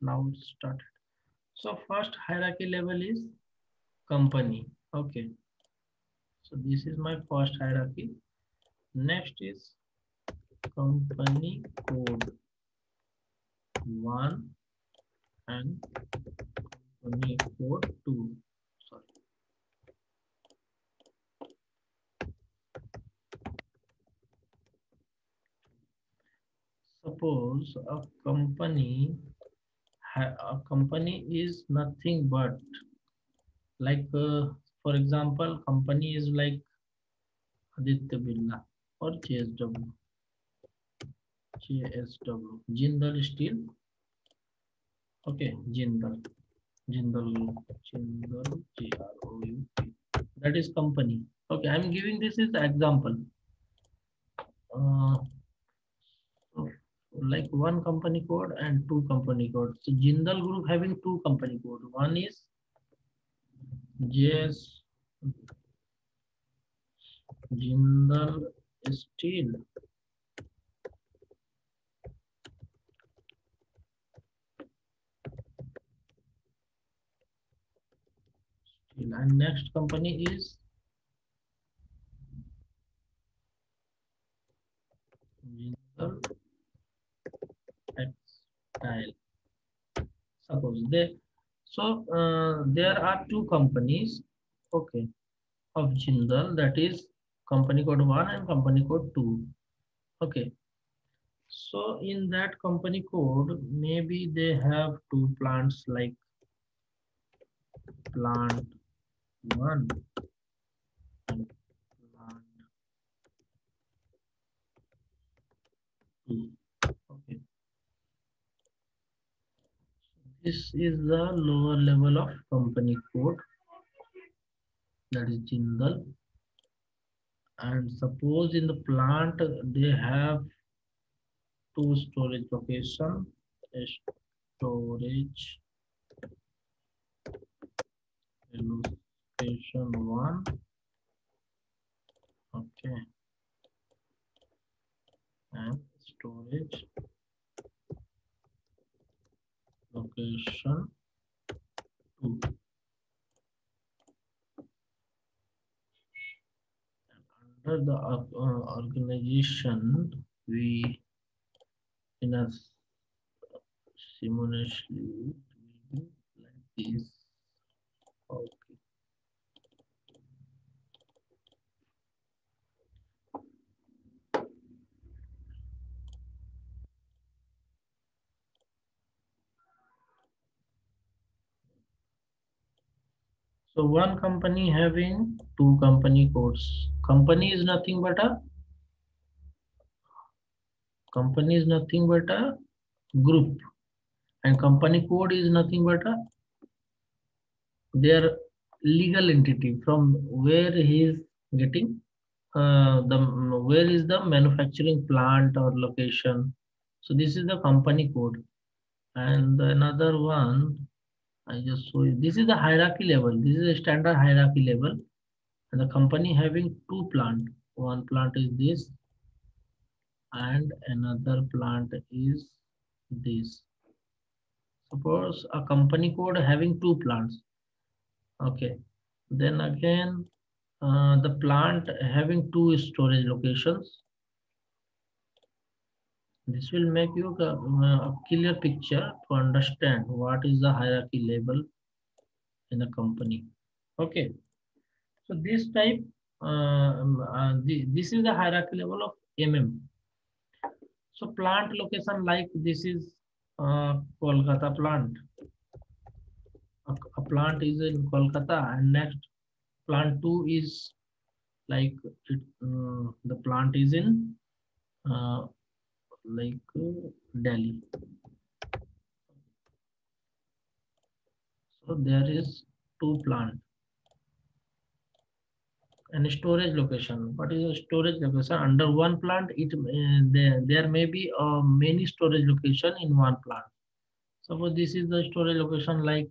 Now it started. So first hierarchy level is company. Okay. So this is my first hierarchy. Next is company code 1 and company code 2. Sorry. Suppose a company is nothing but like for example, company is like Aditya Birla or Jindal Steel. Okay, Jindal GROUP. That is company. Okay, I'm giving this as example. Uh, so like one company code and two company codes. So Jindal Group having two company code. One is JS Jindal Steel. And next company is Jindal Textile. Suppose they there are two companies, okay, of Jindal, that is company code 1 and company code 2. Okay. So in that company code, maybe they have two plants like plant 1 and plant 2. Okay. This is the lower level of company code, that is Jindal. And suppose in the plant they have two storage location, storage location 1, okay, and storage location 2. Under the organization, we in a simultaneously like this. Okay. So one company having two company codes. Company is nothing but a group, and company code is nothing but a their legal entity from where he is getting the where is the manufacturing plant or location. So this is the company code. And another one, I just show you. This is the hierarchy level. This is a standard hierarchy level. And the company having two plant. One plant is this, and another plant is this. Suppose a company code having two plants. Okay. Then again, the plant having two storage locations. This will make you a clear picture to understand what is the hierarchy level in a company. Okay. So this type, this is the hierarchy level of So plant location like this is Kolkata plant. A plant is in Kolkata, and next plant 2 is like the plant is in uh, like Delhi. So there is two plant and storage location. What is a storage location? Under one plant, there may be many storage location in one plant. Suppose this is the storage location like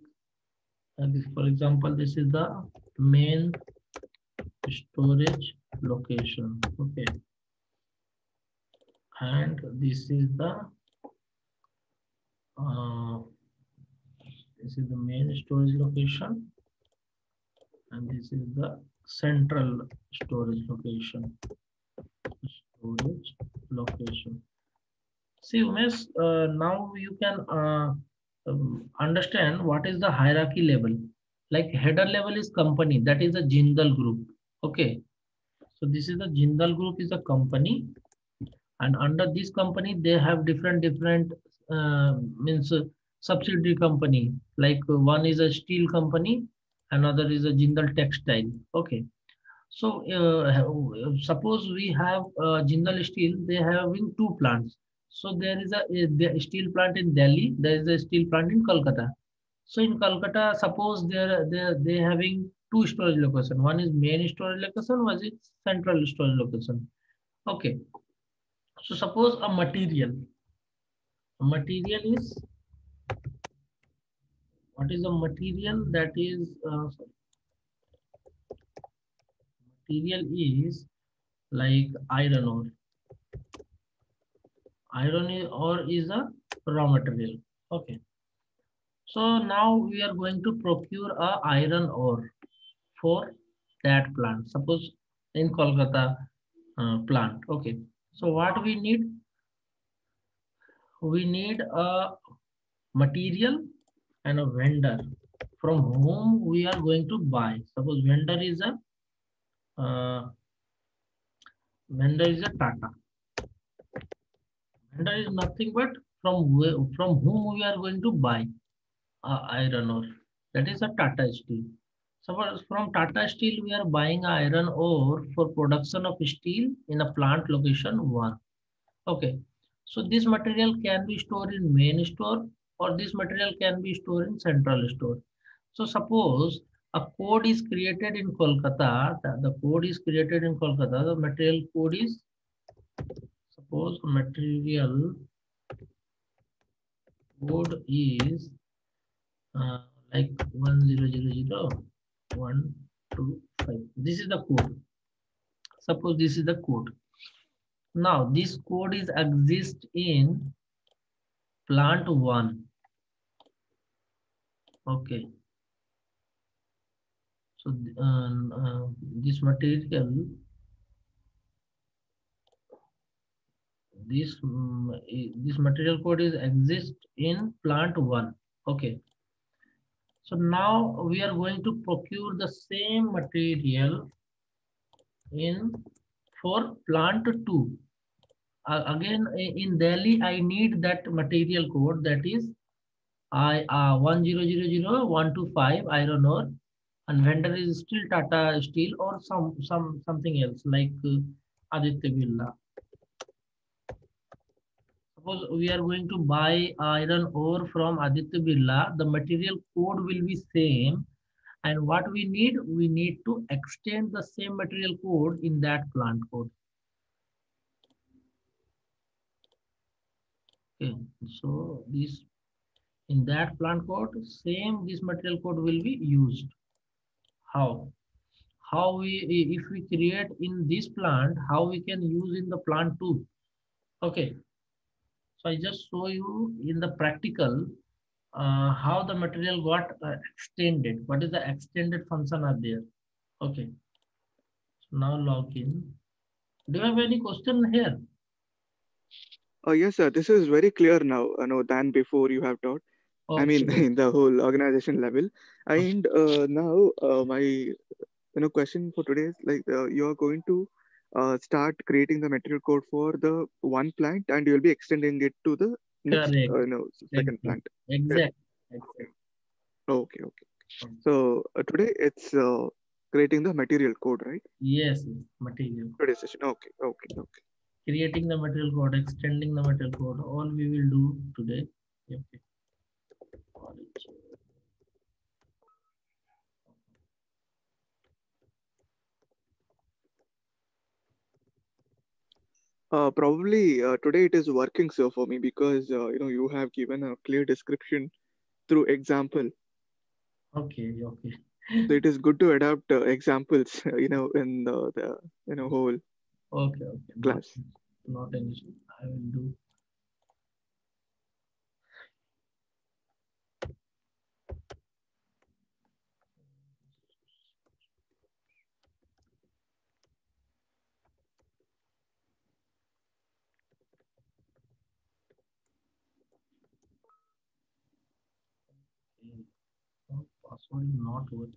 this, for example, this is the main storage location. Okay, and this is the uh, This is the main storage location, and this is the central storage location. Storage location. See, Umesh, now you can understand what is the hierarchy level. Like header level is company, that is a Jindal group. Okay, so this is the Jindal group is a company, and under this company they have different means subsidiary company. Like one is a steel company, another is a Jindal textile. Okay, so suppose we have Jindal Steel, they are having two plants. So there is a steel plant in Delhi, there is a steel plant in Kolkata. So in Kolkata, suppose they having two storage location. One is main storage location, one is central storage location. Okay. So suppose a material. A material is what is a material that is material is like iron ore. Ore is a raw material. Okay. So now we are going to procure a iron ore for that plant. Suppose in Kolkata plant. Okay. So what we need? We need a material and a vendor from whom we are going to buy. Suppose vendor is a Tata. Vendor is nothing but from whom we are going to buy iron ore. That is a Tata Steel. Suppose from Tata Steel we are buying iron ore for production of steel in a plant location 1. Okay. So this material can be stored in main store or this material can be stored in central store. So suppose a code is created in Kolkata, the code is created in Kolkata, the material code is suppose material code is uh, like 1000125. This is the code. Suppose this is the code. Now this code is exist in plant 1. Okay. So this material, this material code is exist in plant 1. Okay. So now we are going to procure the same material in for plant 2. Again in Delhi, I need that material code that is I 1000125 iron ore, and vendor is still Tata Steel or something else like Aditya Birla. Suppose we are going to buy iron ore from Aditya Birla, the material code will be same, and what we need to extend the same material code in that plant code. Okay, so this in that plant code, same this material code will be used. How? How we if we create in this plant, how we can use in the plant 2? Okay, so I just show you in the practical how the material got extended. What is the extended function are there? Okay, so now log in. Do you have any question here? Yes, sir. This is very clear now, than before you have taught. I Okay, mean, in the whole organization level. okay. And now, my question for today is like you are going to start creating the material code for the one plant, and you will be extending it to the next, Correct. second Exactly. plant. Correct. Exact. Exact. Okay, okay. Okay. So today it's creating the material code, right? Yes, yes, material. Today's session. Okay, okay, okay. Creating the material code, extending the material code, all we will do today. Okay. Probably today it is working so for me because you have given a clear description through example. Okay, okay. So it is good to adapt examples, in the whole Okay, okay. class. Not an issue. I will do. What is not working?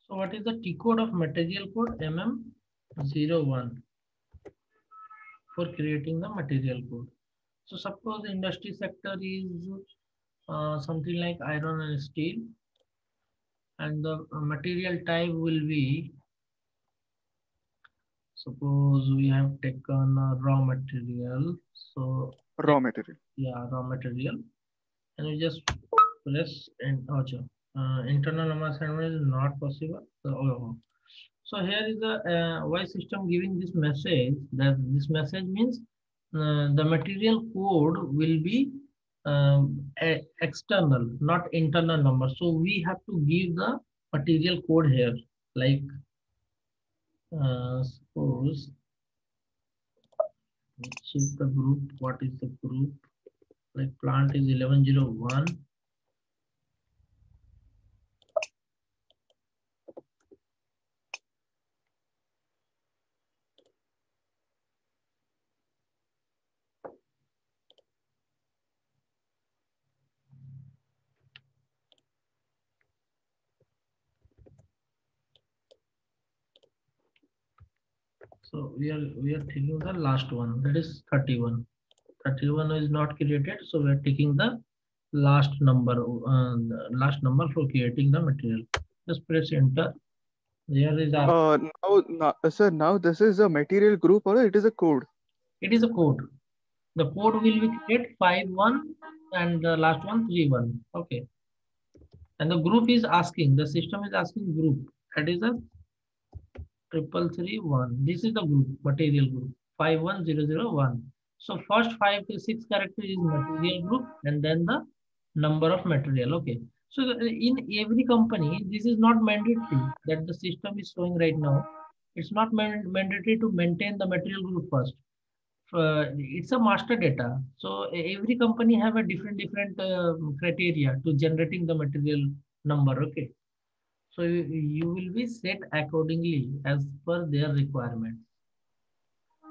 So what is the T code of material code? MM01 for creating the material code. So suppose the industry sector is something like iron and steel, and the material type will be, suppose we have taken raw material. So Raw material. yeah, raw material, and we just press and internal number assignment is not possible. So here is the why system giving this message, that this message means the material code will be external, not internal number. So we have to give the material code here, like suppose check the group. What is the group? Like plant is 1101. So we are taking the last one, that is 31. 31 is not created, so we are taking the last number for creating the material. Just press enter. Here is our, Sir, now this is a material group or it is a code? it is a code. The code will be create 51 and the last one 31. Okay. And the group is asking, the system is asking group. That is a 3331. This is the group, material group 51001. So first 5 to 6 character is material group and then the number of material. Okay. So in every company, this is not mandatory that the system is showing right now. It's not mandatory to maintain the material group first. It's a master data. So every company have a different criteria to generating the material number. Okay. So you will be set accordingly as per their requirements.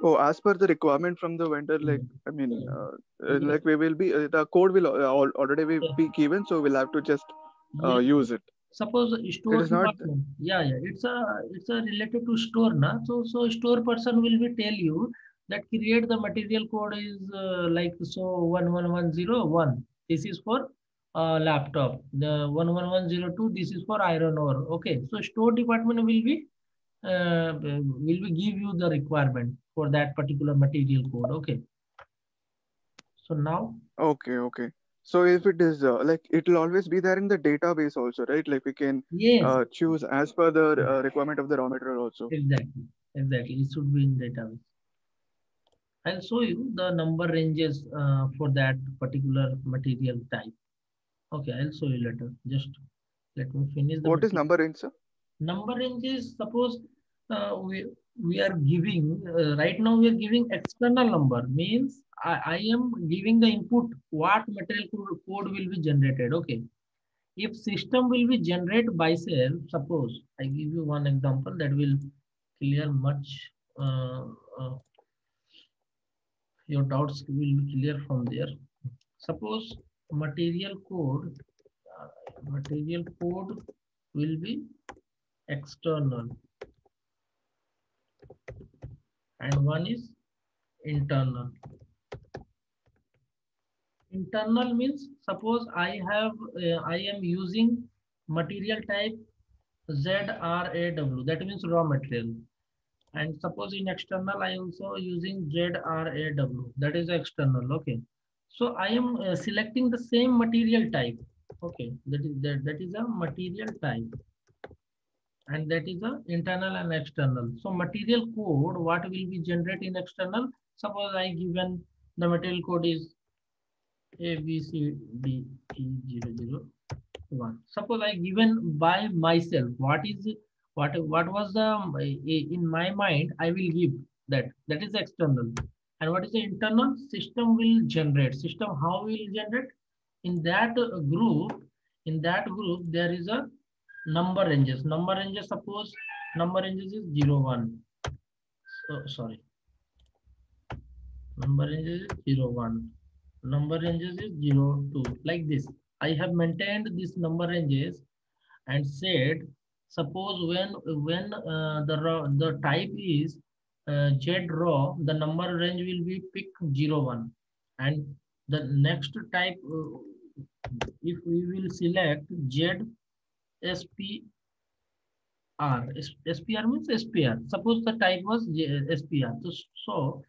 Oh, as per the requirement from the vendor, like, Mm. I mean, Yes. like we will be, the code will already Yes. be given, so we'll have to just Yes. use it. Suppose It store is not, department. Yeah, yeah. It's a related to store, na. So store person will be tell you that create the material code is like so 11101. This is for laptop. The 11102. This is for iron ore. Okay. So store department will be give you the requirement for that particular material code. Okay. So now, okay. So if it is like, it will always be there in the database also, right? Like we can yes, choose as per the requirement of the raw material also. exactly, exactly. It should be in database. I'll show you the number ranges for that particular material type. Okay, I'll show you later. Just let me finish the What is material. number range, sir? Number ranges, suppose we are giving, right now we are giving external number, means I am giving the input, what material code will be generated. Okay. If system will be generated by self, suppose I give you one example that will clear much, uh, uh, your doubts will be clear from there. Suppose material code will be external and one is internal. Internal means suppose I am using material type ZRAW, that means raw material. And suppose in external, I also using ZRAW, that is external. Okay. So I am selecting the same material type. Okay. That is a material type. And that is a internal and external. So material code, what will be generated in external? Suppose I given the material code is ABCDE00. 1. Suppose I given by myself, what was the in my mind I will give that is external. And what is the internal? System will generate. System how will generate? In that group there is a number ranges. Number ranges, suppose number ranges is 0, 1. So sorry. Number ranges is 0, 1. Number ranges is 0, 2. Like this. I have maintained this number ranges and said, suppose when the type is Z raw, the number range will be pick 0, 1. And the next type, if we will select Z SP R. SPR means SPR. Suppose the type was SPR. So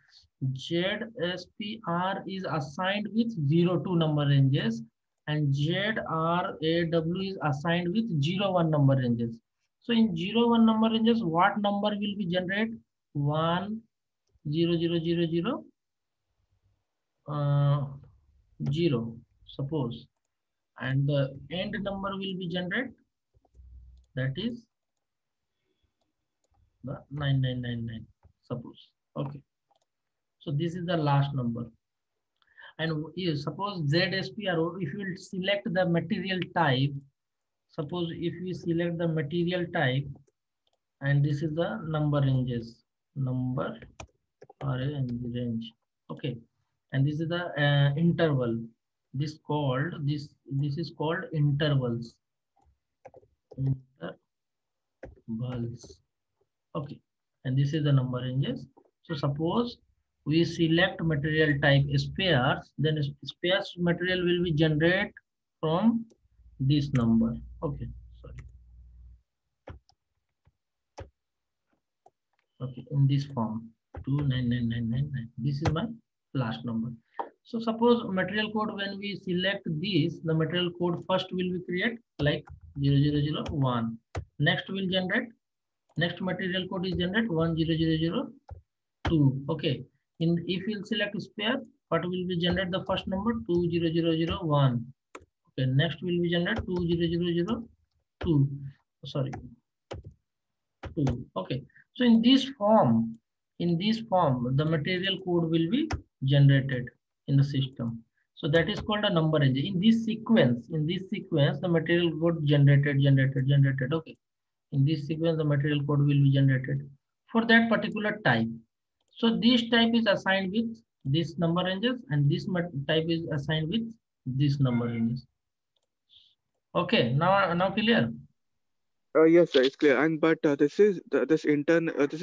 ZSPR is assigned with 0 2 number ranges and ZRAW is assigned with 0 1 number ranges. So in 0 1 number ranges, what number will be generated? 1 0 0 0 0 0. Suppose, and the end number will be generated. That is the 9999. Suppose. Okay. So this is the last number. And suppose ZSPR, if you will select the material type, suppose if we select the material type, and this is the number ranges, number range. Okay. And this is the interval. This is called intervals. Intervals. Okay. And this is the number ranges. So suppose we select material type spares, then spares material will be generated from this number. Okay, sorry. Okay, in this form, 299999. This is my last number. So suppose material code, when we select this, the material code first will be create like 0001. Next will generate. Next material code is generate 10002. Okay. If you'll select spare, what will be generate the first number? 20001. Okay. Next will be generate 20002. Sorry. 2. Okay. So in this form, the material code will be generated in the system. So that is called a number range. In this sequence, the material code generated. Okay. In this sequence, the material code will be generated for that particular type. So this type is assigned with this number ranges, and this type is assigned with this number ranges. Okay, now clear? Yes, sir, it's clear. And but this is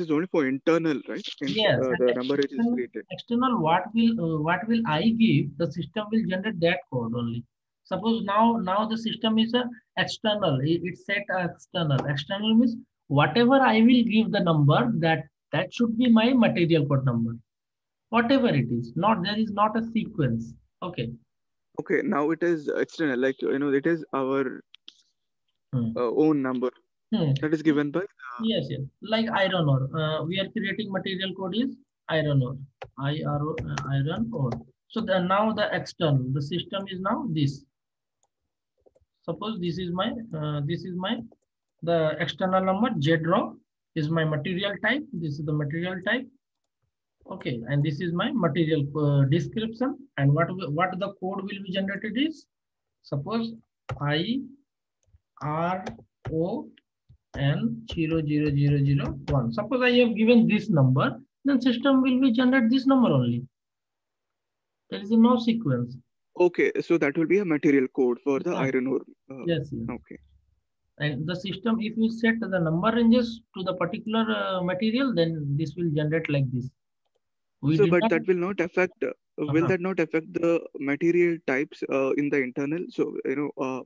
only for internal, right? Yes. The number range is created. External, what will I give? The system will generate that code only. Suppose now the system is a external. It's set external. External means whatever I will give the number, that should be my material code number. Whatever it is, there is not a sequence. Okay. Okay, now it is external, like it is our own number that is given by. Yes. Like iron ore. We are creating material code is iron ore. Iron ore. So now the external, the system is now this. Suppose this is my the external number. Z raw is my material type. This is the material type. Okay, and this is my material description. And what the code will be generated is, suppose IRON 00001. Suppose I have given this number, then system will be generate this number only. There is no sequence. Okay, so that will be a material code for the iron ore. Yes. Okay. And the system, if you set the number ranges to the particular material, then this will generate like this. But that will not affect. Will that not affect the material types in the internal? So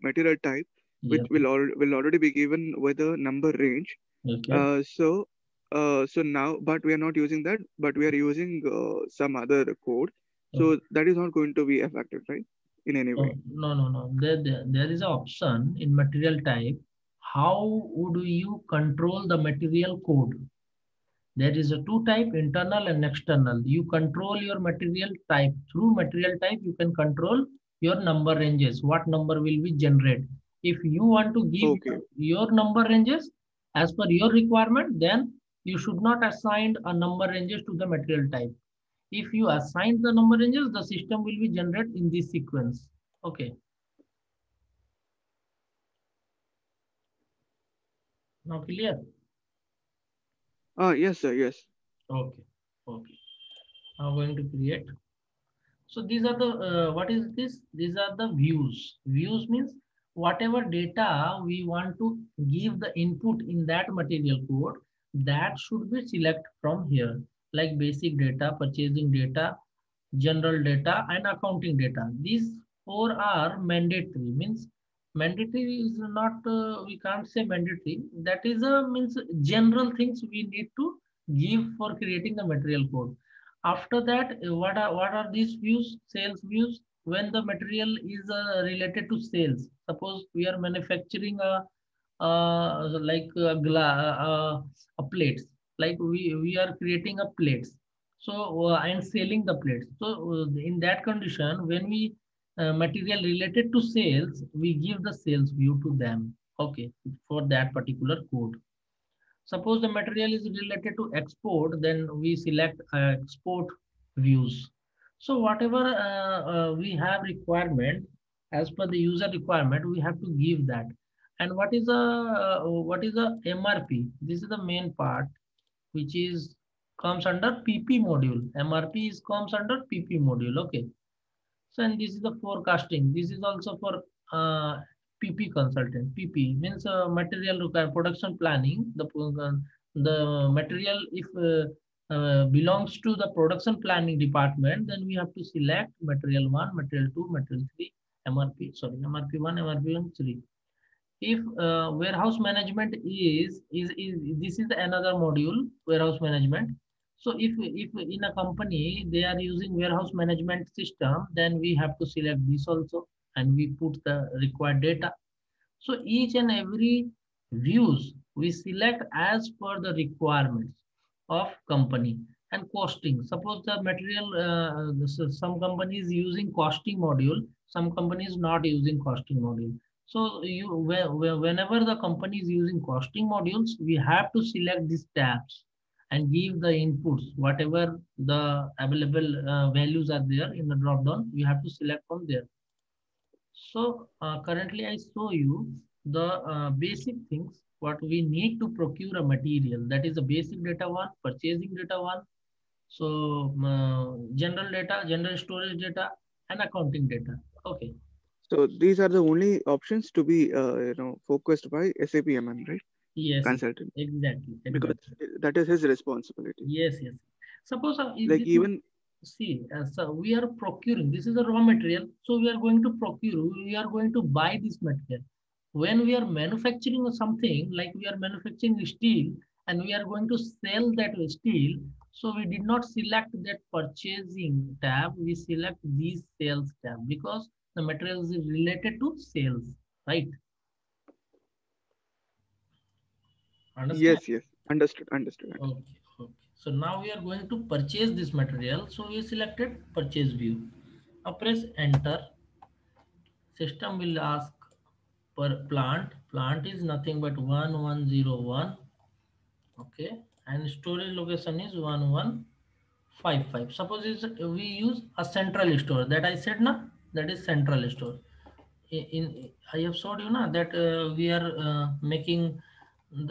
material type which will already be given with a number range. Okay. So now, but we are not using that, but we are using some other code. So that is not going to be affected, right? In any way. No. There is an option in material type. How would you control the material code? There is a two type, internal and external. You control your material type. Through material type, you can control your number ranges. What number will be generated? If you want to give your number ranges as per your requirement, then you should not assign a number ranges to the material type. If you assign the number ranges, the system will be generated in this sequence. Okay. Now clear? Yes, sir. Yes. Okay. Okay. Now going to create. So these are the what is this? These are the views. Views means whatever data we want to give the input in that material code, that should be select from here, like basic data, purchasing data, general data, and accounting data. These four are mandatory. Means mandatory is not we can't say mandatory. That is a means general things we need to give for creating the material code. After that, what are these views? Sales views. When the material is related to sales, suppose we are manufacturing like a plates, like we are creating a plates, so and selling the plates. So in that condition, when we material related to sales, we give the sales view to them. Okay, for that particular code. Suppose the material is related to export, then we select export views. So whatever we have requirement as per the user requirement, we have to give that. And what is a MRP? This is the main part which is comes under PP module. MRP is comes under PP module. Okay. So, and this is the forecasting. This is also for PP consultant. PP means material require production planning. The material if belongs to the production planning department, then we have to select material one, material two, material three, MRP. Sorry, MRP one, MRP one, three. If warehouse management is this is another module, warehouse management. So if in a company they are using warehouse management system, then we have to select this also, and we put the required data. So each and every views we select as per the requirements of company. And costing, suppose the material some companies using costing module, some companies not using costing module. So whenever the company is using costing modules, we have to select these tabs and give the inputs, whatever the available values are there in the drop down, we have to select from there. So currently I show you the basic things what we need to procure a material. That is the basic data one, purchasing data one. So general data, general storage data, and accounting data. Okay. So these are the only options to be focused by SAP MM, right? Yes. Consultant. Exactly. Because that is his responsibility. Yes. Yes. Suppose like even see, so we are procuring. This is a raw material, so we are going to procure. We are going to buy this material. When we are manufacturing something, like we are manufacturing steel, and we are going to sell that steel, so we did not select that purchasing tab. We select these sales tab because the material is related to sales, right? Understand? Yes. Understood. Okay. Okay. So now we are going to purchase this material. So we selected purchase view. Now press enter. System will ask per plant. Plant is nothing but 1101. Okay. And storage location is 1155. Suppose we use a central store that I said na, that is central store. In I have showed you na that we are making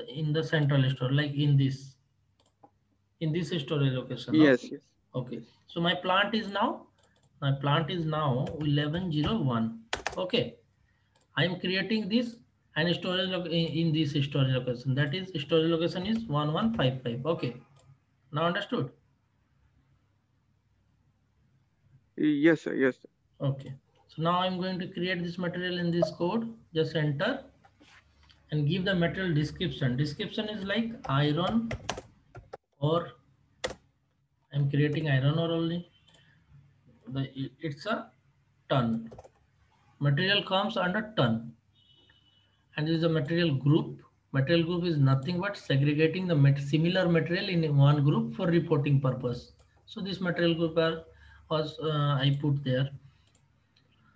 in the central store, like in this storage location. Yes. Okay. So my plant is now 1101. Okay. I am creating this and storage in this storage location. That is storage location is 1155. Okay. Now understood? Yes, sir. Okay. So now I'm going to create this material in this code. Just enter and give the material description. Description is like iron ore. I'm creating iron ore only. It's a ton. Material comes under ton. And this is a material group. Material group is nothing but segregating the similar material in one group for reporting purpose. So this material group was I put there.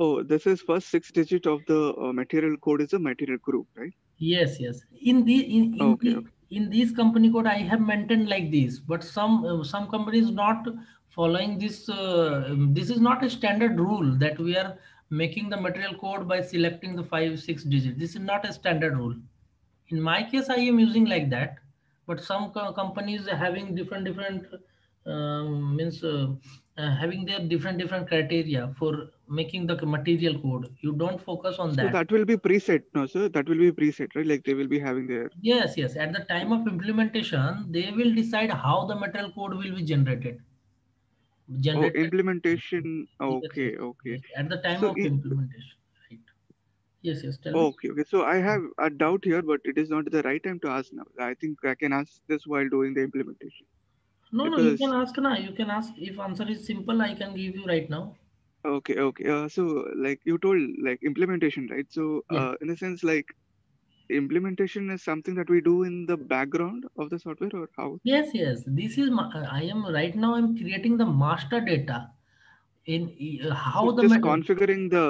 Oh, this is first 6 digit of the material code is a material group, right? Yes, yes. In the Okay, okay. in this company code, I have maintained like this, but some companies not following this. This is not a standard rule that we are making the material code by selecting the 5 6 digits. This is not a standard rule. In my case, I am using like that, but some companies are having different means having their different criteria for making the material code. You don't focus on So that. that will be preset, no, sir? That will be preset, right? Like they will be having their. Yes, yes. At the time of implementation, they will decide how the material code will be generated. Oh, Generated. implementation. Yes, yes, Okay, okay. yes. At the time So, of implementation, right? Yes, yes. Tell me. okay, okay. So I have a doubt here, but it is not the right time to ask now. I think I can ask this while doing the implementation. No, no. You can Because, ask now. You can ask. If answer is simple, I can give you right now. okay, okay. So, like you told, like implementation, right? So, Yeah. in a sense, like implementation is something that we do in the background of the software, or how? Yes, yes. This is I am right now. I'm creating the master data in So, how the just configuring the.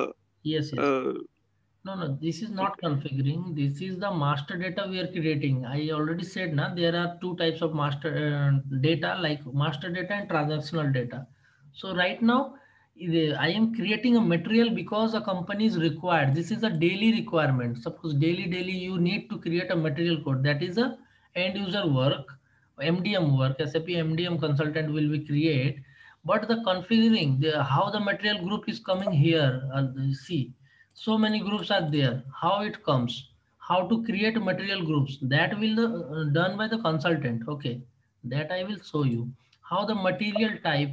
yes, yes. Uh, No, no, this is not okay. configuring. This is the master data we are creating. I already said now there are two types of master data, like master data and transactional data. So right now, I am creating a material because a company is required. This is a daily requirement. Suppose daily you need to create a material code. That is a end user work, MDM work. SAP MDM consultant will be create. But the configuring, how the material group is coming here, see so many groups are there, how it comes, how to create material groups, that will done by the consultant. Okay, that I will show you how the material type,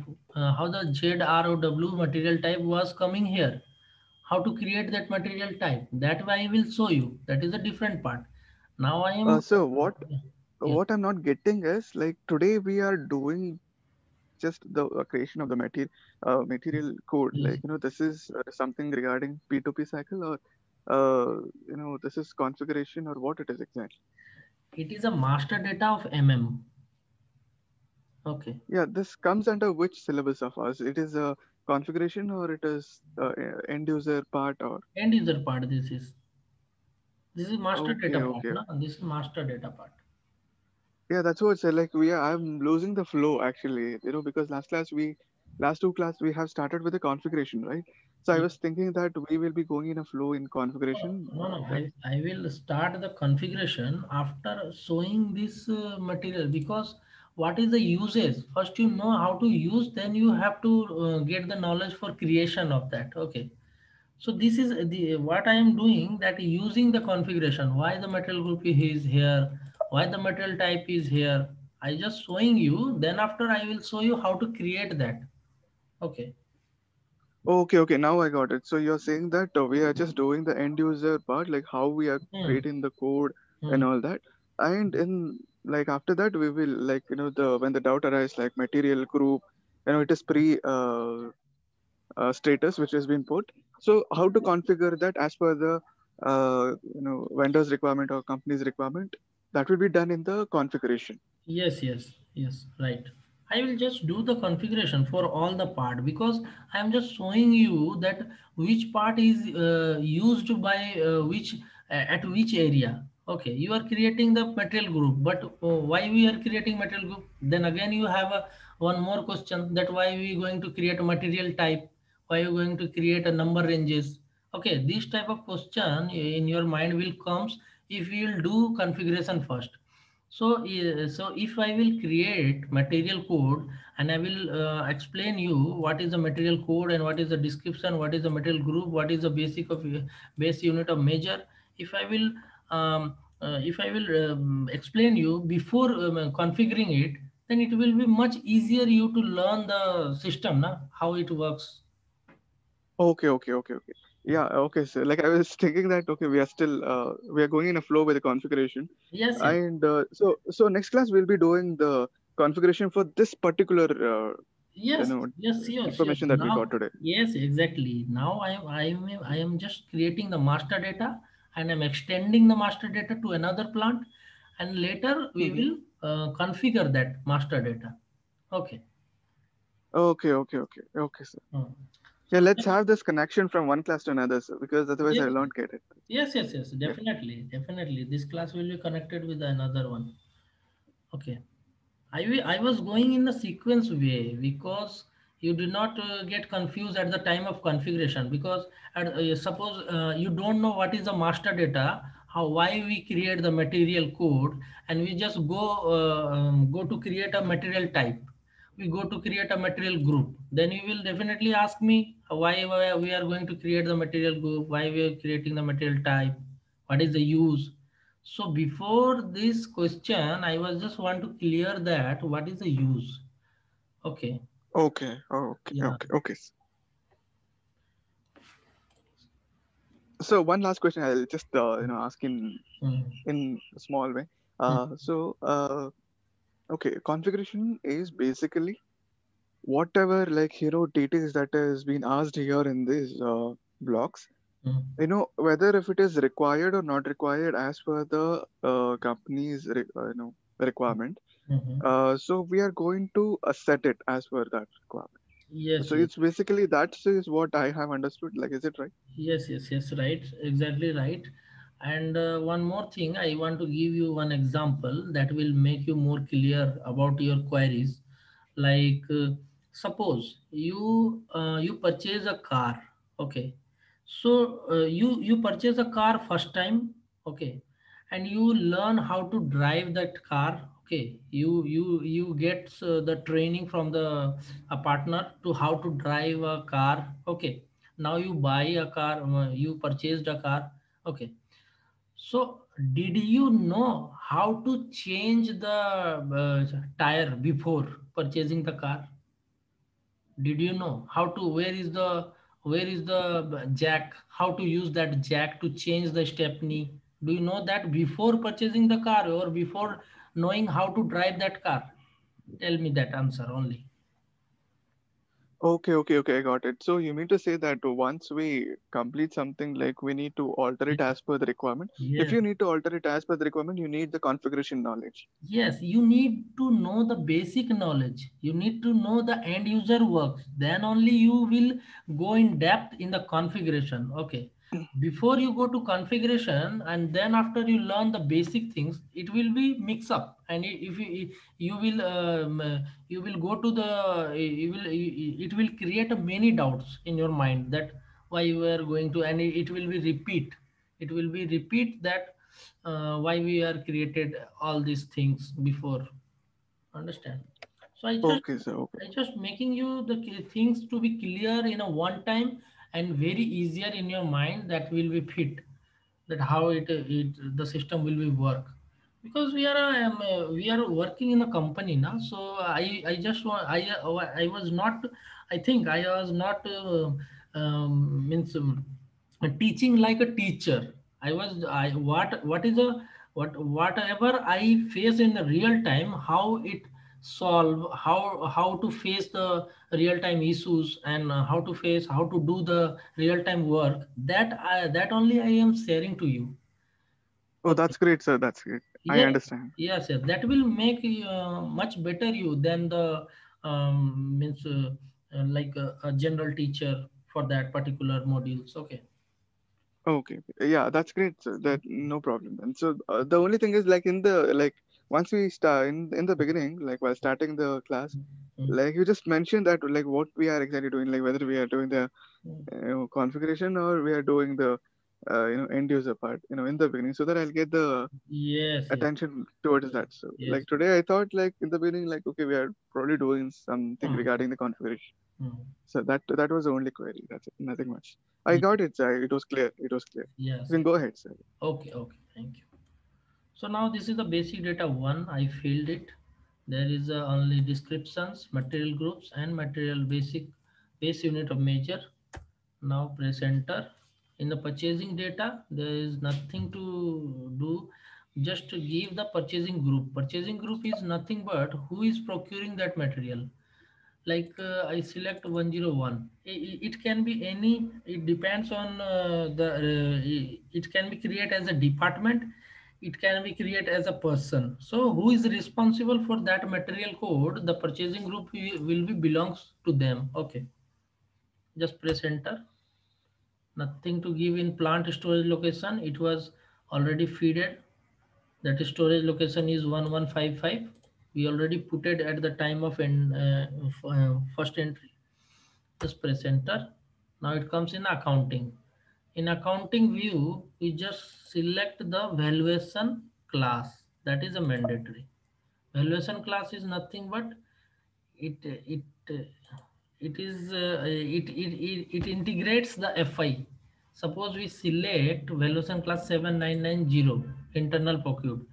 how the ZROW material type was coming here, how to create that material type, that I will show you. That is a different part. Now I am So yeah, what I'm not getting is like today we are doing just the creation of the material code. yes. Like this is something regarding P2P cycle, or this is configuration, or what it is exactly. It is a master data of okay, Yeah, this comes under which syllabus of ours? It is a configuration, or it is end user part, or end user part. This is master data okay, part, okay. no? This is master data part. Yeah, that's what I said. Like I'm losing the flow actually, because last two class we have started with the configuration, right? So I was thinking that we will be going in a flow in configuration. No, no, Then I will start the configuration after showing this material, because what is the usage? First you know how to use, then you have to get the knowledge for creation of that. Okay. So this is the what I am doing, that using the configuration. Why the material group is here? Why the material type is here? I just showing you. Then after I will show you how to create that. Okay. okay, okay, now I got it. So you're saying that we are just doing the end user part, like how we are Hmm. creating the code and Hmm. all that, and in like after that we will like the when the doubt arises like material group, it is status which has been put. So how to configure that as per the vendor's requirement or company's requirement, that will be done in the configuration. Yes, yes, yes, right. I will just do the configuration for all the part, because I am just showing you that which part is used by which at which area. Okay, you are creating the material group, but why we are creating material group? Then again you have one more question, that why we going to create a material type? Why you going to create a number ranges? Okay, this type of question in your mind will comes if you will do configuration first. So, so if I will create material code, and I will explain you what is the material code and what is the description, what is the material group, what is the basic of base unit of measure. If I will explain you before configuring it, then it will be much easier you to learn the system, na, how it works. Okay, okay, okay, okay. Yeah, okay. So like I was thinking that okay, we are going in a flow with the configuration, Yes, yes. and so next class we'll be doing the configuration for this particular you Yes, know yes, sure, sure. information that we got Now, today. yes, exactly. Now I am just creating the master data, and I'm extending the master data to another plant, and later we Hmm. will configure that master data. Okay. Okay, okay, okay, okay, sir. Hmm. Yeah, let's have this connection from one class to another, sir, because otherwise I Yes, won't get it. yes, Yeah. definitely, definitely. This class will be connected with another one. Okay. I was going in the sequence way because you did not get confused at the time of configuration, because suppose you don't know what is the master data, how why we create the material code, and we just go to create a material type. We go to create a material group. Then you will definitely ask me why we are going to create the material group, why we are creating the material type, what is the use. So before this question, I was just want to clear that what is the use. Okay. Okay. Oh, okay. Yeah. Okay. Okay. So one last question I'll just ask Mm, in a small way. mm, Okay, configuration is basically whatever like details that has been asked here in these blocks. mm, Whether if it is required or not required as per the company's requirement. mhm. So we are going to set it as per that requirement. Yes, So yes. it's basically that is what I have understood. Like, is it right? Yes, right. Exactly right. And one more thing, I want to give you one example that will make you more clear about your queries. Like, suppose you purchase a car. Okay. So you purchase a car first time. Okay, and you learn how to drive that car. Okay, you get the training from the a partner to how to drive a car. Okay, now you buy a car, you purchased a car. Okay, so did you know how to change the tire before purchasing the car? Did you know how to where is the jack, how to use that jack to change the stepney? Do you know that before purchasing the car or before knowing how to drive that car? Tell me that answer only. Okay, I got it. So you mean to say that once we complete something, like we need to alter it Yes, as per the requirement. If yes. you need to alter it as per the requirement, you need the configuration knowledge. Yes, you need to know the basic knowledge. You need to know the end user works. Then only you will go in depth in the configuration. Okay. Before you go to configuration and then after you learn the basic things, it will be mix up. And if you will you will go to the you will it will create many doubts in your mind that why you are going to, and it will be repeat. It will be repeat that why we are created all these things before. Understand? So Okay, sir. Okay. I just making you the things to be clear in a one time and very easier in your mind, that will be fit, that how it the system will be work. Because we are working in a company now. So I just want I was not, I think I was not means teaching like a teacher. I was I what is a whatever I face in the real time, how it solve, how to face the real time issues, and how to do the real time work, that only I am sharing to you. Oh, Okay. that's great, sir. That's great. I Yes, understand. yes, that will make much better you than the means like a general teacher for that particular modules. Okay. Okay. Yeah, that's great, sir. That no problem. And so the only thing is like in the like once we start in the beginning, like while starting the class, Mm, like you just mentioned that like what we are exactly doing, like whether we are doing the mm. configuration or we are doing the end user part, in the beginning, so that I'll get the Yes, yes, attention towards that. So yes. like today I thought like in the beginning like okay, we are probably doing something Mm, regarding the configuration. mm. So that was the only query. That's it. Nothing much. I Ye- got it, sir. It was clear. It was clear. yes, You can yes. go ahead, sir. Okay, okay, thank you. So now this is the basic data one. I filled it. There is only descriptions, material groups, and material base unit of measure. Now press enter. In the purchasing data, there is nothing to do. Just to give the purchasing group. Purchasing group is nothing but who is procuring that material. Like I select 101. It can be any. It depends on it can be created as a department. It can be created as a person. So who is responsible for that material code? The purchasing group will be belongs to them. Okay, Just press enter. Nothing to give in plant storage location. It was already feeded. That storage location is 1155. We already put it at the time of first entry. Just press enter. Now it comes in accounting. In accounting view, we just select the valuation class. That is a mandatory. Valuation class is nothing but it it it integrates the FI. Suppose we select valuation class 7990 internal procured.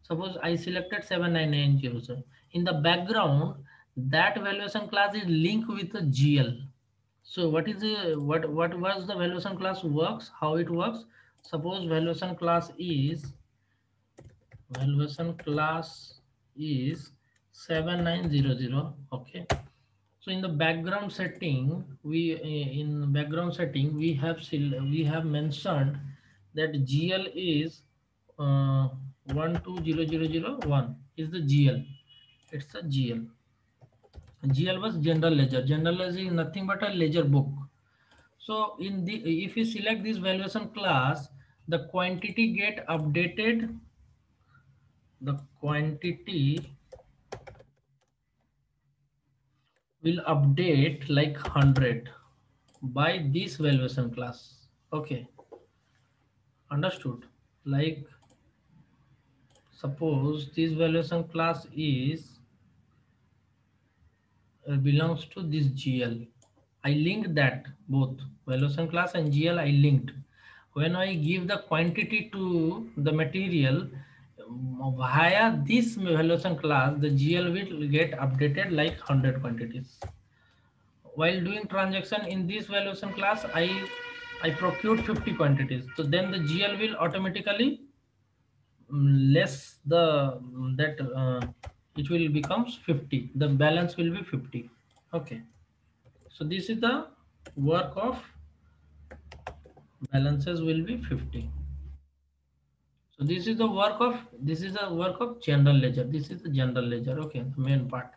Suppose I selected 7990, sir. In the background, that valuation class is linked with the GL. So what was the valuation class works? How it works? Suppose valuation class is 7900. Okay. So in the background setting, we have mentioned that GL is 120001 is the GL. It's a GL. GL was general ledger. General ledger is nothing but a ledger book. So if you select this valuation class, the quantity get updated. The quantity will update like 100 by this valuation class. Okay, understood. Like suppose this valuation class is belongs to this GL. I linked that both valuation class and GL I linked. When I give the quantity to the material via this valuation class, the GL will get updated like 100 quantities. While doing transaction in this valuation class, I procured 50 quantities. So then the GL will automatically less the that it will becomes 50. The balance will be 50. Okay. So this is the work of balances will be 50. So this is the work of general ledger. This is the general ledger. Okay, the main part.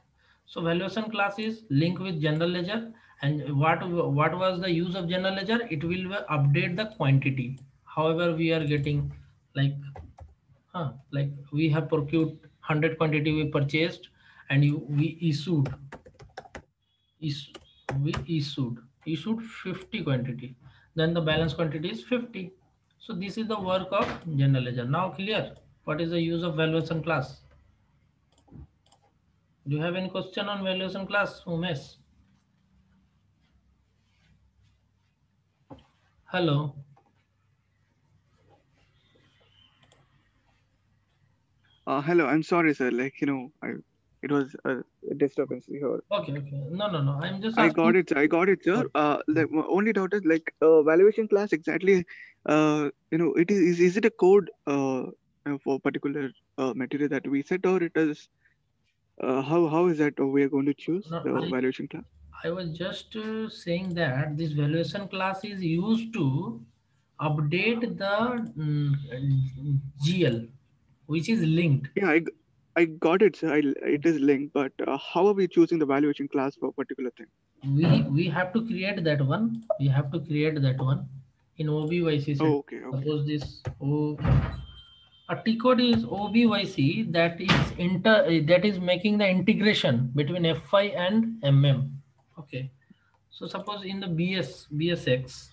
So valuation class is linked with general ledger. And what was the use of general ledger? It will update the quantity. However, we are getting like like we have procured 100 quantity we purchased and we is we issued 50 quantity, then the balance quantity is 50. So this is the work of general ledger. Now clear what is the use of valuation class? Do you have any question on valuation class, Umesh? Hello. Hello, I'm sorry, sir. Like, it was a disturbance we heard. Okay, no, I'm just I asking. got it. I got it, sir. The only doubt is like valuation class exactly. Is it a code for particular material that we set, or it is how is that we are going to choose No, the valuation class? I was just saying that this valuation class is used to update the GL, which is linked. Yeah, I got it, sir. It is linked, but how are we choosing the valuation class for a particular thing? We have to create that one. We have to create that one in OBYC set. Oh, okay. Suppose this a T code is OBYC that is making the integration between FI and MM. Okay. So suppose in the BSX,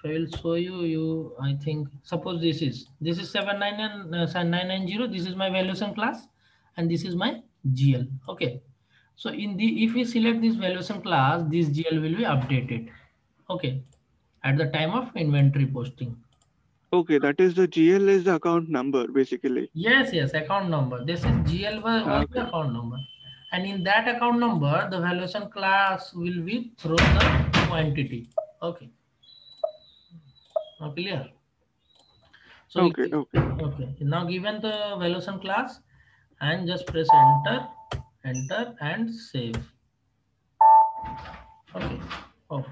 if I will show you, I think suppose this is 79990. This is my valuation class, and this is my GL. Okay. So if we select this valuation class, this GL will be updated. Okay, at the time of inventory posting. Okay, that is the GL is the account number basically. Yes, account number. This is GL was the Okay. account number, and in that account number, the valuation class will be through the quantity. Okay, now clear. So Okay. okay, now given the valuation class, and just press enter and save. Okay. Oh,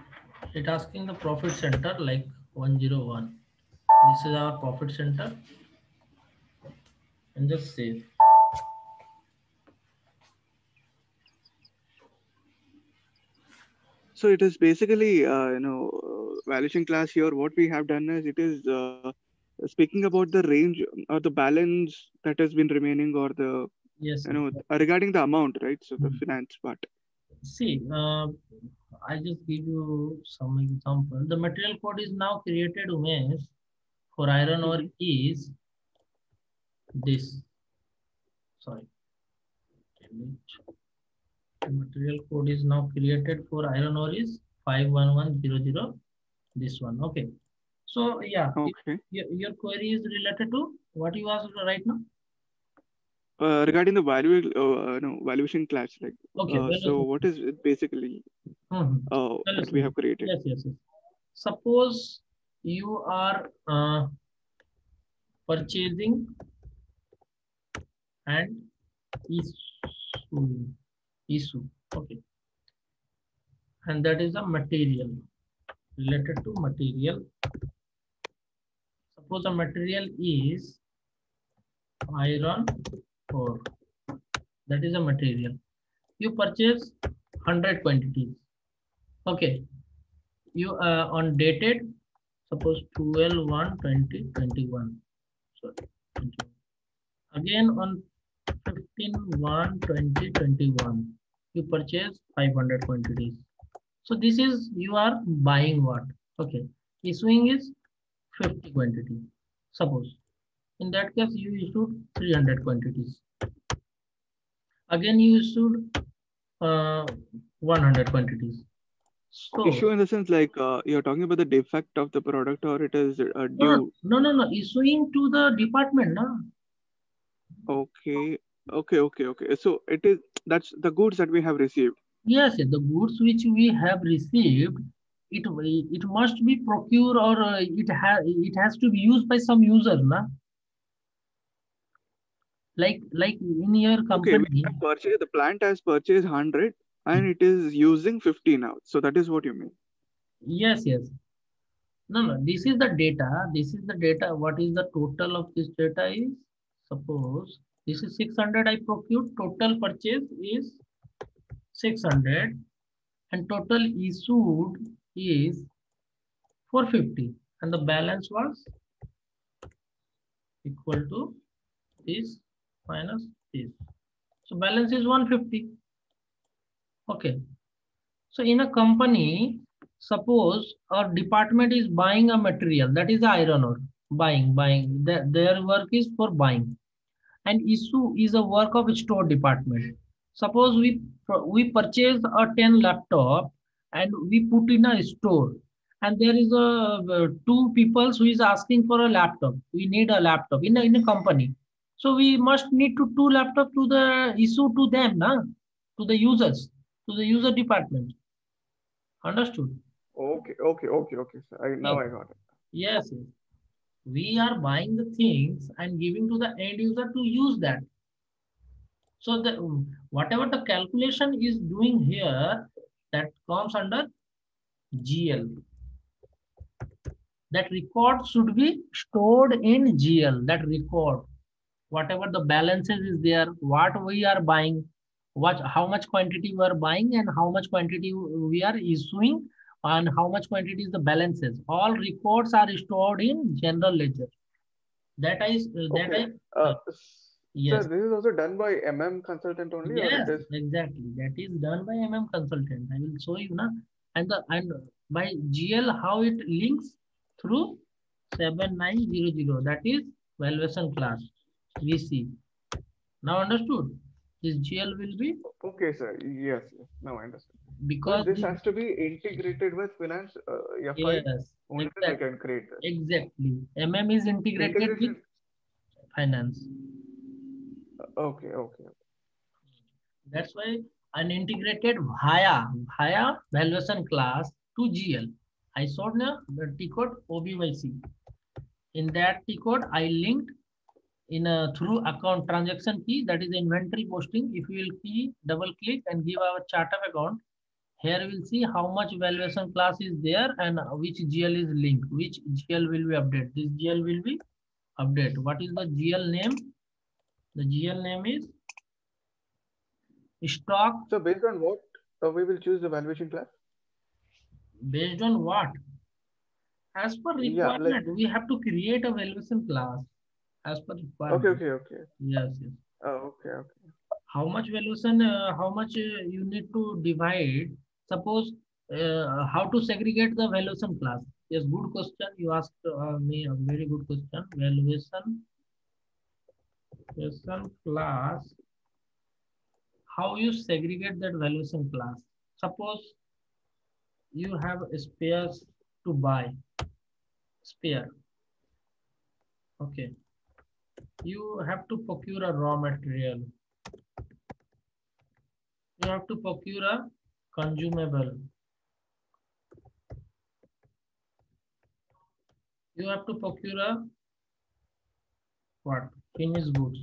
it asking the profit center like 101. This is our profit center, and just save. So it is basically, valuation class here. What we have done is it is speaking about the range or the balance that has been remaining, or the Yes. regarding the amount, right? So the Hmm. finance part. See, I just give you some example. The material code is now created, Umesh, for iron ore Mhm. is this. Sorry. The material code is now created for iron ore is 51100. This one. Okay. So yeah, Okay. your query is related to what you asked right now. Regarding the valuation class, like, Okay. so what is it basically that we Valuation. have created? Yes, yes, yes. Suppose you are purchasing and issuing. Issue. Okay. And that is a material related to material. Suppose the material is iron ore. That is a material. You purchase 100 quantities. Okay. You on dated, suppose 12/1/2021. Sorry. 21. Again on 15/1/2021, you purchase 500 quantities. So this is you are buying what? Okay. Issuing is 50 quantity. Suppose in that case you issued 300 quantities. Again you issued 100 quantities. Issue So in the sense, like, you're talking about the defect of the product, or it is due. no. Issuing to the department, no? Okay, okay. So it is, that's the goods that we have received. Yes, the goods which we have received, it must be procured or it has to be used by some user, na? Like in your Okay, we company. have purchased, the plant has purchased 100 and it is using 50 now. So that is what you mean. Yes, yes. No. This is the data. This is the data. What is the total of this data is? Suppose this is 600 I procured. Total purchase is 600 and total issued is 450 and the balance was equal to this minus this. So balance is 150. Okay. So in a company, suppose a department is buying a material that is iron ore. Buying. Their work is for buying. And issue is a work of store department. Suppose we purchase a 10 laptop and we put in a store, and there is two people who is asking for a laptop. We need a laptop in a company, so we must need to two laptop to the issue to them, na? To the users, to the user department. Understood? Okay. So now Yes, I got it. yes. We are buying the things and giving to the end user to use that. So the whatever the calculation is doing here, that comes under GL. That record should be stored in GL. That record, whatever the balances is there, what we are buying, what how much quantity we are buying, and how much quantity we are issuing, and how much quantity is the balances. All records are stored in general ledger. That is that Okay. I Sir, yes. this is also done by consultant only, or it Yes, is? exactly. That is done by consultant. I will show you now. And by GL how it links through 7900. That is valuation class VC. Now understood? This GL will be Okay, sir. Yes. Now I understand. But because this this has to be integrated with finance FI. yes, Only then I can create this. exactly. Is integrated with Integration. finance. Okay. That's why unintegrated via valuation class to GL. I showed now the T code OBYC. In that T code, I linked in a through account transaction key, that is inventory posting. If you will key double click and give our chart of account, here we'll see how much valuation class is there and which GL is linked, which GL will be updated. This GL will be update. What is the GL name? The GL name is stock. So based on what we will choose the valuation class? Based on what? As per Yeah, like requirement, we have to create a valuation class as per requirement. okay. Yes, yes. Okay. How much valuation, how much you need to divide. Suppose how to segregate the valuation class. Yes, good question. You asked me a very good question. Valuation class. How you segregate that valuation class? Suppose you have spares to buy spare. Okay, you have to procure a raw material. You have to procure a consumable. You have to procure a what? Finished goods.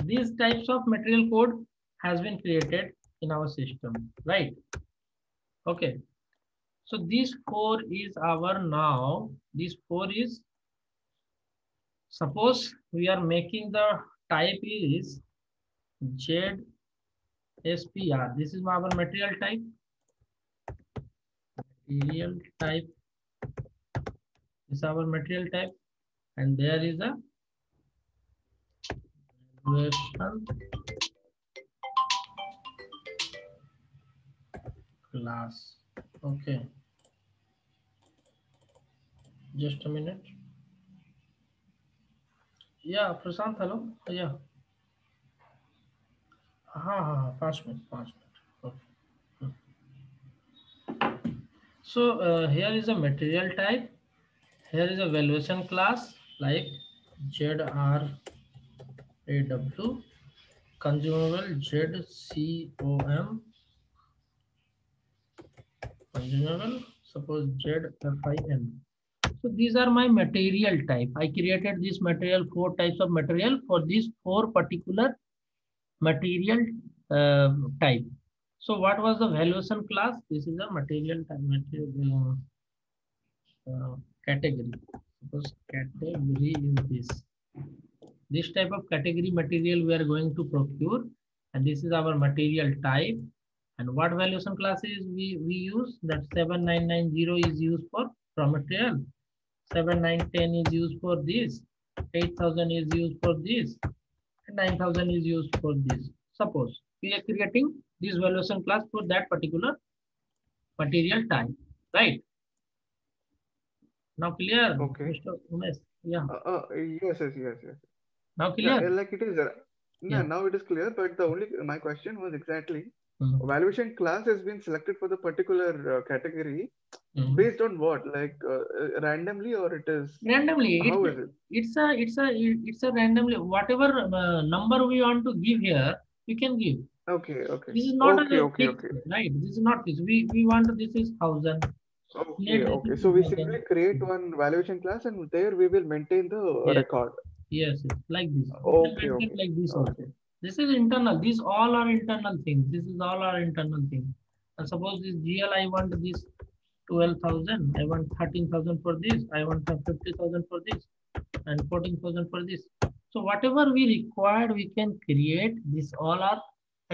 These types of material code has been created in our system, right? Okay. So these four is our now. These four is, suppose we are making the type is ZSPR. This is our material type. Material type is our material type, and there is a valuation class. Okay, just a minute. Yeah, Prashant, hello. Yeah, हाँ 5 minutes. Okay. So here is a material type. Here is a valuation class like ZRAW, consumable ZCOM, consumable, suppose ZFIN. So these are my material type. I created this material, 4 types of material for these 4 particular material type. So what was the valuation class? This is a material type, material category. Suppose category is this. This type of category material we are going to procure, and this is our material type. And what valuation classes we use? That 7990 is used for raw material. 7910 is used for this. 8000 is used for this. And 9000 is used for this. Suppose we are creating this valuation class for that particular material type, right? Now clear, Okay. Mr. Umesh? Yeah. Yes. Now Yeah, clear? like it is. No, Yeah. now it is clear. But the only my question was exactly Mhm. valuation class has been selected for the particular category Mhm. based on what? Like randomly, or it is Randomly, how is it? it's a randomly whatever number we want to give here, we can give. This is not a fixed, Okay. right? This is not fixed. We want this is 1000. Let this is Okay. So we simply 2000. create one valuation class, and there we will maintain the Yes, record. yes, it's like this. We can maintain like this Okay. also. This is internal. These all are internal things. This is all our internal things. And suppose this GL, I want this 12,000. I want 13,000 for this. I want 50,000 for this, and 14,000 for this. So whatever we required, we can create. This all are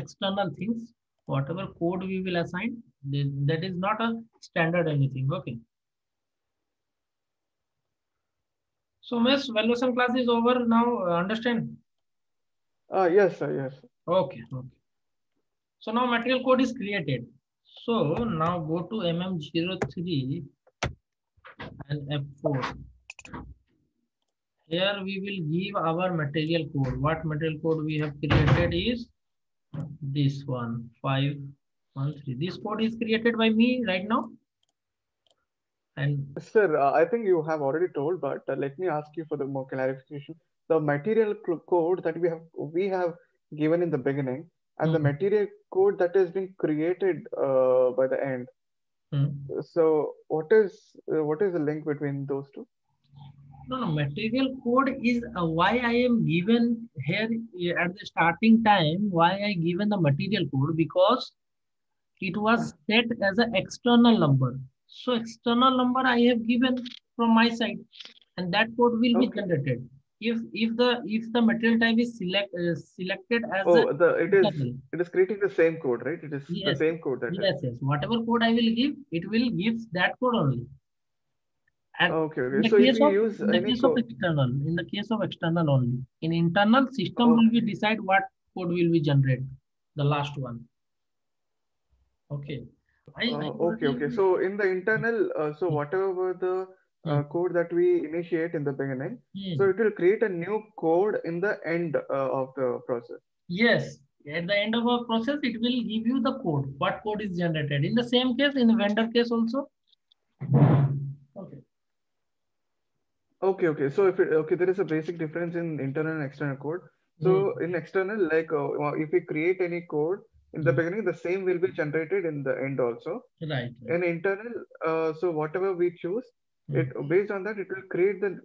external things. Whatever code we will assign, that is not a standard anything. Okay. So Miss valuation class is over now. Understand? Yes, sir. Yes. Okay. Okay. So now material code is created. So now go to MM03 and F4. Here we will give our material code. What material code we have created is this one, 513. This code is created by me right now. And Sir, I think you have already told, but let me ask you for the more clarification. The material code that we have given in the beginning, and the hmm, material code that has been created by the end. hmm. So, what is the link between those two? No, material code is why I am given here at the starting time, why I given the material code, because it was set as an external number. So external number I have given from my side, and that code will be Okay. generated. if the material type is selected as Oh, a internal. it is creating the same code, right? It is the Yes, same code that is. yes, yes. Whatever code I will give, it will give that code only. And Okay, in okay. the So if case you of use any code, in the case of external only, in internal system oh, will be decide what code will be generate, the last one. Okay. I okay, already okay. So in the internal, so hmm, whatever were the hmm, code that we initiate in the beginning, so hmm. it will create a new code in the end of the process. Yes. At the end of a process, it will give you the code. What code is generated? In the same case, in the vendor case also. Okay. Okay, okay. So if it, okay, there is a basic difference in internal and external code. Hmm, So in external, like if we create any code in the hmm. beginning, the same will be generated in the end also. Right, right. In internal, so whatever we choose, Hmm, it based on that, it will create the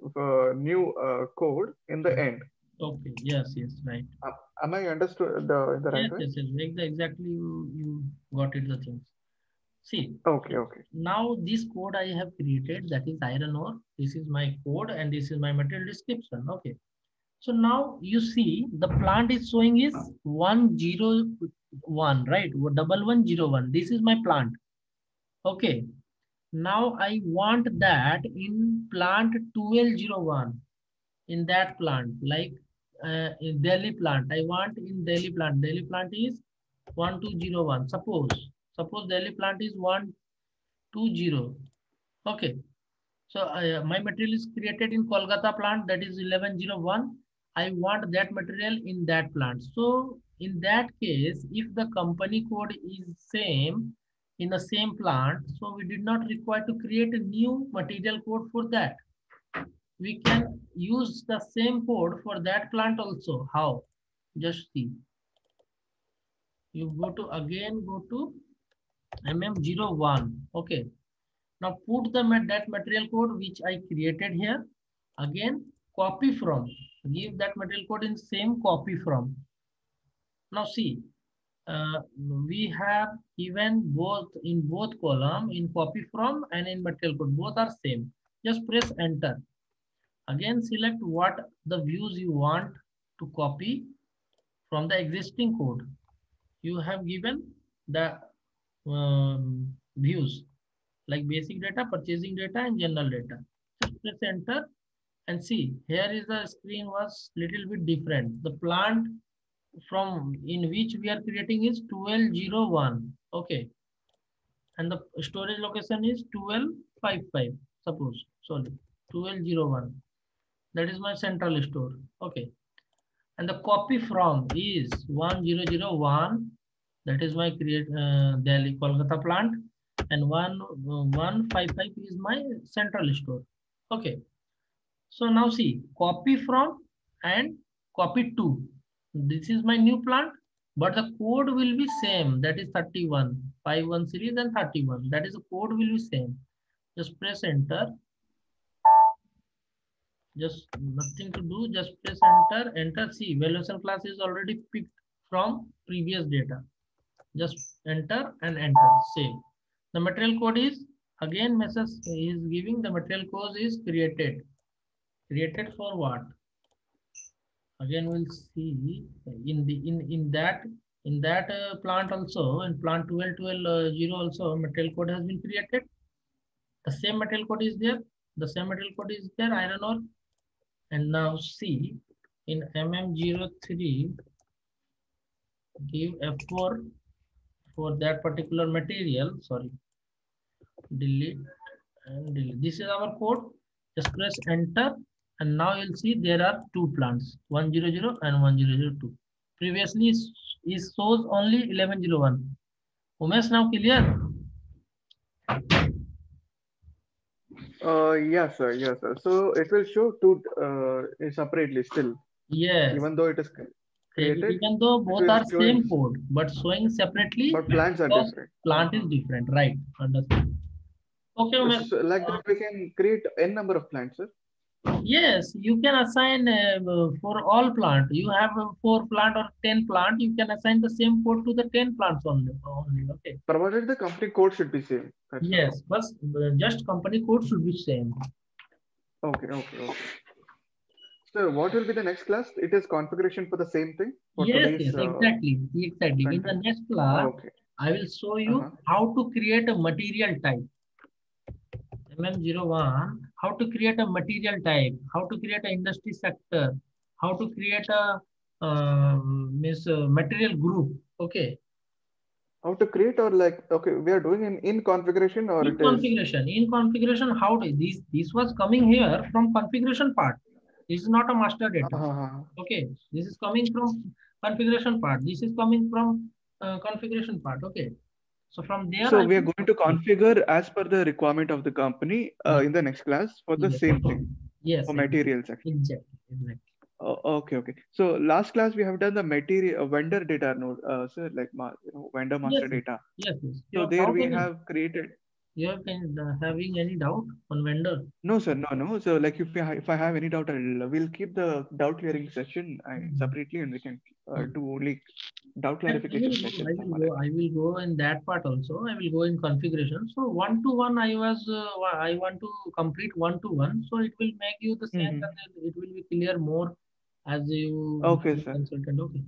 new code in the hmm. end. Okay. Yes, yes, right. Uh, am I understood in the right Yes, way? yes, yes. Exactly, you got it, the things. See, Okay, okay. now this code I have created, that is iron ore. This is my code and this is my material description. Okay. So now you see the plant is showing is 101, right? 1101. This is my plant. Okay. Now I want that in plant 1201, in that plant, like in Delhi plant. I want in Delhi plant. Delhi plant is 1201. Suppose Delhi plant is 120. Okay. So my material is created in Kolkata plant, that is 1101. I want that material in that plant. So in that case, if the company code is same in the same plant, so we did not require to create a new material code for that. We can use the same code for that plant also. How? Just see. You go to MM01. Okay. Now put that material code which I created here. Again, copy from. Give that material code in same copy from. Now see, we have even both in both column in copy from and in material code. Both are same. Just press enter. Again, select what the views you want to copy from the existing code. You have given the views like basic data, purchasing data, and general data. Just press enter and see. Here is the screen was little bit different. The plant from in which we are creating is 1201. Okay, and the storage location is 1255. Suppose sorry 1201. That is my central store. Okay, and the copy from is 1001. That is my Delhi Kolkata plant, and 1155 is my central store. Okay, so now see copy from and copy to. This is my new plant, but the code will be same. That is 31, 51 series and 31. That is the code will be same. Just press enter. Just nothing to do. Just press enter. Enter. See, valuation class is already picked from previous data. Just enter and enter. Save. The material code is again message is giving the material code is created. Created for what? Again we'll see in the in that plant also in plant 12 also material code has been created. The same material code is there. The same material code is there iron ore. And now see in MM03 give F4 for that particular material. Sorry, delete and delete. This is our code. Just press enter and now you'll see there are two plants 100 and 1002. Previously is shows only 1101. Umesh, now clear? Yes, sir. Yes, sir. So it will show two separately still, Yes. even though it is created, Even though it both will are showing, same code, but showing separately but plans are because different. plant is different, right? Understand. Okay, Umesh. So like that, we can create n number of plants, sir. Yes, you can assign for all plant. You have 4 plant or 10 plant. You can assign the same code to the 10 plants only. Okay. Provided the company code should be same. That's all. Yes, but just company code should be same. Okay, okay, okay. So what will be the next class? It is configuration for the same thing for Yes, today's yes, exactly, exactly. In front the end. next class, Okay. I will show you Uh-huh. how to create a material type. MM01, how to create a material type, how to create an industry sector, how to create a material group. Okay, How to create or like, okay, we are doing in configuration or it is. in configuration, how to this was coming here from configuration part. This is not a master data. Uh-huh. Okay, this is coming from configuration part. This is coming from configuration part. Okay, so from there So I we are will. going to configure as per the requirement of the company Yes, in the next class for the yes, same thing yes, for materials actually. exactly, exactly. Okay, okay. So last class we have done the material vendor data node, sir, like vendor Yes, master yes, data. yes, yes. You So have there doubt we any? have created. You have been having any doubt on vendor? No, sir, no, no. So like if I have any doubt, we'll keep the doubt clearing session Mhm. separately, and we can Mhm. do only doubt And clarification session from our end. I will go in that part also. I will go in configuration. So one to one, I want to complete one to one. So it will make you the sense Mm-hmm. and then it will be clear more as you Okay, become a sir. consultant. Okay.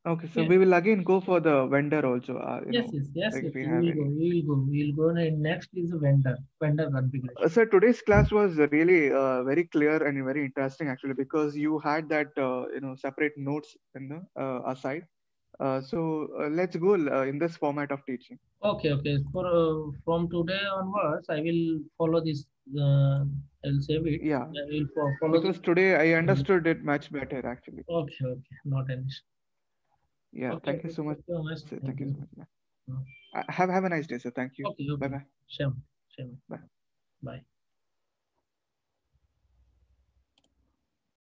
Okay, so Okay. we will again go for the vendor also. Yes, yes, yes, Like yes. if we We have will go. any. We will go. We will go. And next is the vendor configuration. Sir, today's class was really very clear and very interesting actually because you had that separate notes in the aside. So let's go in this format of teaching. Okay, okay. For from today onwards, I will follow this. Uh, I will save it. Yeah, I will follow this. because today I understood it much better actually. Okay, okay. Not an issue. Yeah, Okay, thank you okay. so much, Thank you very much. sir. Thank Thank you you. so much. Yeah. Uh, Have a nice day, sir. Thank you. Okay, Bye okay. bye. Same, same. Bye. Bye.